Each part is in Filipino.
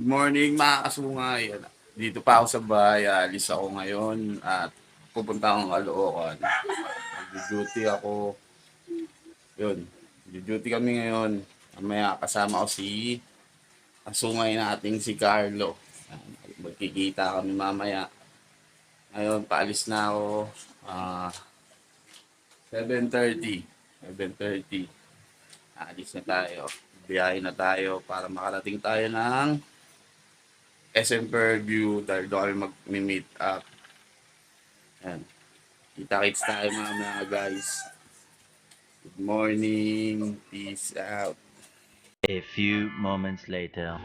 Morning mga kasungay. Dito pa ako sa bahay. Alis ako ngayon at pupunta akong Caloocan. Mag-duty ako. Yun. Duty kami ngayon. Mamaya kasama ko si kasungay nating si Carlo. Magkikita kami mamaya. Ngayon, paalis na ako. 7:30. 7:30. Alis na tayo. Biyahe na tayo para makarating tayo ng SM Fairview dahil doon kami mag-meet up. Ayan. Kita-kits tayo mga guys. Good morning. Peace out. A few moments later.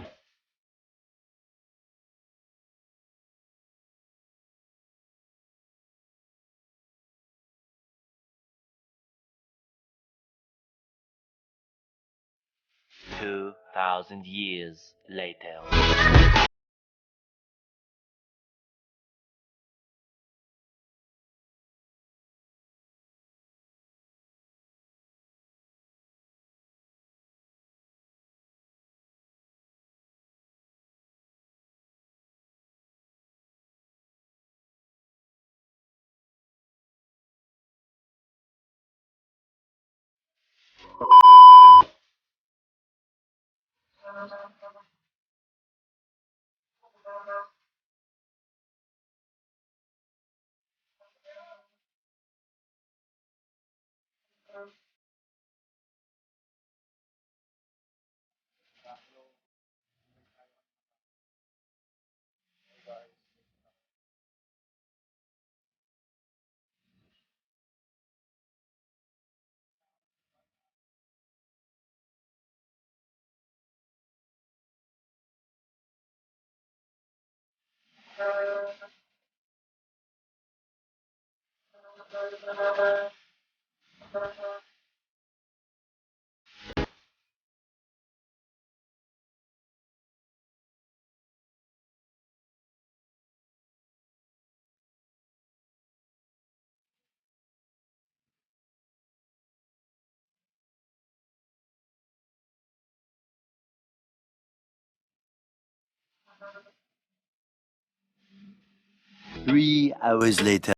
Two thousand years later. 3 hours later.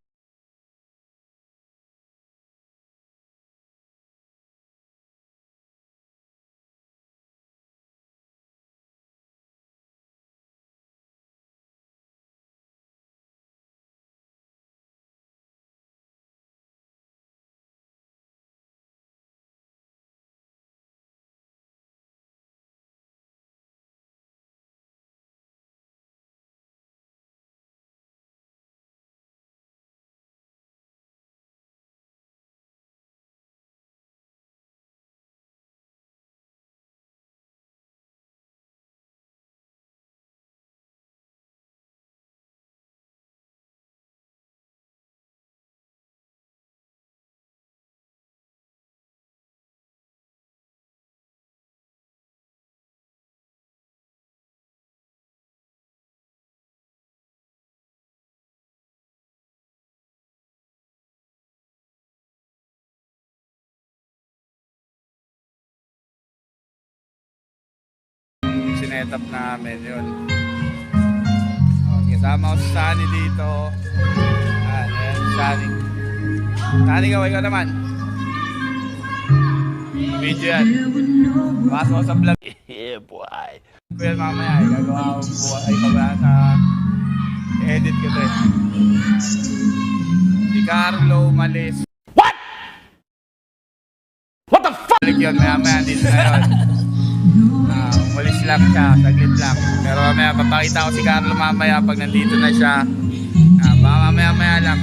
Sinetap namin yun. Kasama ko si Sunny dito. Ayan, Sunny. Sunny, ikaw naman. Video yan. Pasok ko sa vlog. Yeah, boy. Kaya mamaya, gagawa ko buwan. Ay, pagka sa edit ko rin. Si Carlo umalis. What? What the fuck? Balik yun, maya dito na yun. Umalis lang siya, saglit lang. Pero mamaya papakita ko si Carlo mamaya pag nandito na siya. Baka mamaya lang.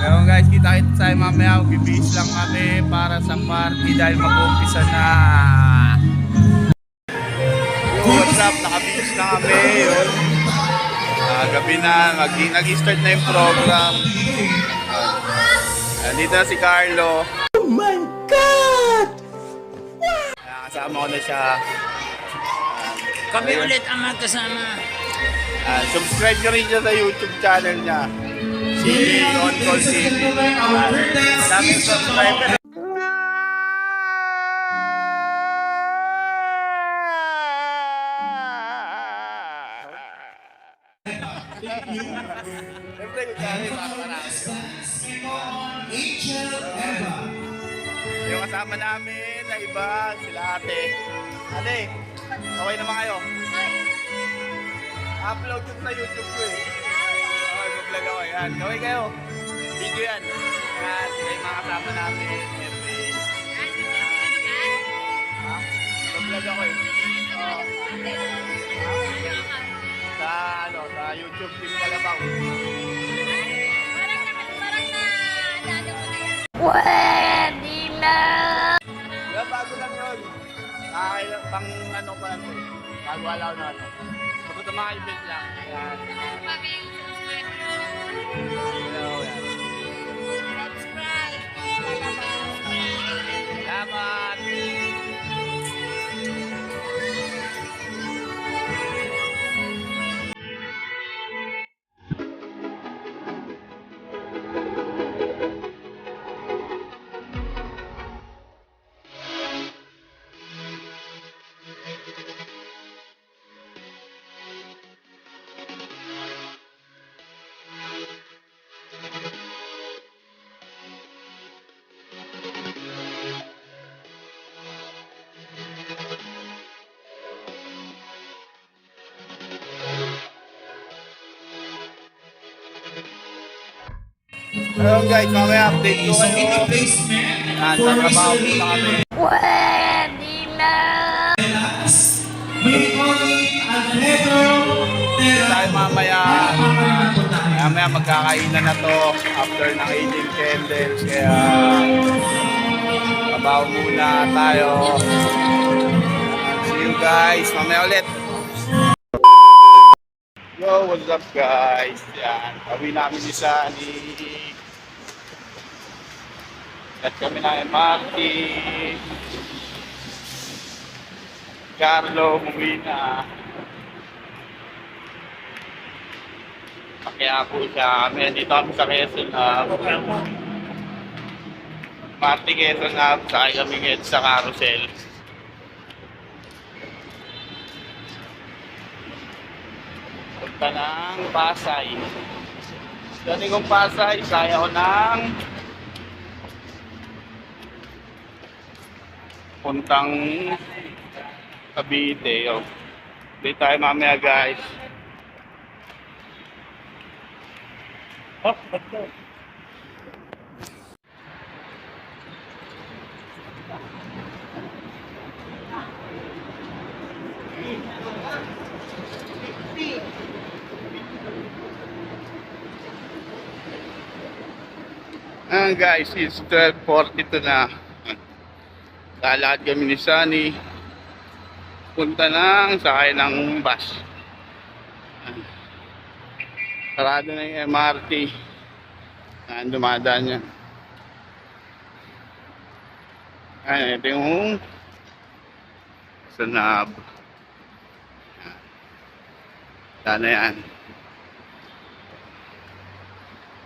Pero guys, kita tayo mamaya. Bibihis lang kami para sa party dahil mag-umpisa na. What's up? Nakabihis na kami. Yun. Gabi na. Nag-start na yung program. Nandito na si Carlo. Oh my God! Kasama ko na siya. Kami ulit ang magkasama. Subscribe nyo rin siya sa YouTube channel niya. Si On Call TV. Daming subscriber. Siyempre, kunyari, paparami. Yung kasama namin na iba, sila ate. Ate, okay naman kayo? Upload ko sa YouTube ko eh. Okay, mag-vlog ako. Yan, okay kayo. Video yan. Yan, may mga kasama namin. Every... Ha? Mag-vlog ako eh. Sa, ano, sa YouTube, Team Kalabaw. Pwede na! Kaya bago lang yun. Nakakailang pang ano pa lang eh. Bago alaw na ano. Kapag mga event lang. Yan. Hello, yan. Salamat! Ayun guys, mamaya update ko kayo. Yan, tatrabaho po na kami. Pwede na! Tayo mamaya, mamaya magkakainan na to after ng 18 candles. Kaya, trabaho muna tayo. See you guys, mamaya ulit. Yo, what's up guys? Yan, kami namin ni Sunny. At kami na Marty. Carlo, umuwi na. Kaya po siya kami. Dito kami sa Quezon Hub. Marty Quezon Hub. Sakay kami ngayon sa carousel. Punta ng Pasay. Dati kong Pasay, saya ko ng puntang Cavite. Dito tayo mamaya guys. Guys, it's 12:42 na. Lalakad kami ni Sunny. Punta ng sakay ng bus. Sarado na yung MRT. Dumadaan niya. Ayan, ito yung Sanab. Sana yan.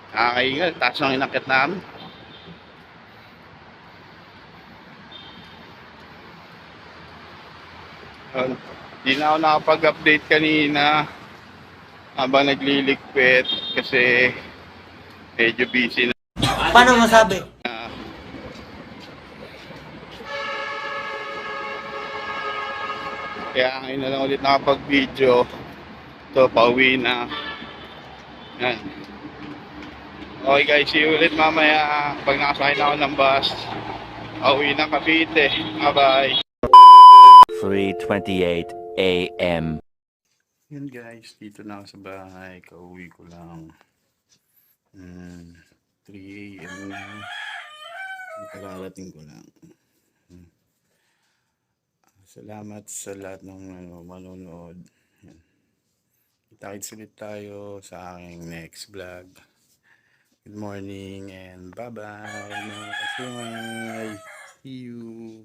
Nakakaingal, taas ng inakit namin. Hindi na ako nakapag-update kanina habang nagliligpit kasi medyo busy na. Paano masabi? Kaya ngayon na lang ulit nakapag-video. Ito, pauwi na. Yan. Okay guys, see you ulit mamaya pag nakasakay na ako ng bus. Pauwi na Cavite. Bye-bye. 3:28 a.m. Yan guys, dito na ako sa bahay. Kauwi ko lang. 3 a.m. na. Kararating ko lang. Salamat sa lahat ng manonood. Yan. Kita-kits ulit tayo sa aking next vlog. Good morning and bye-bye mga kasumay. See you.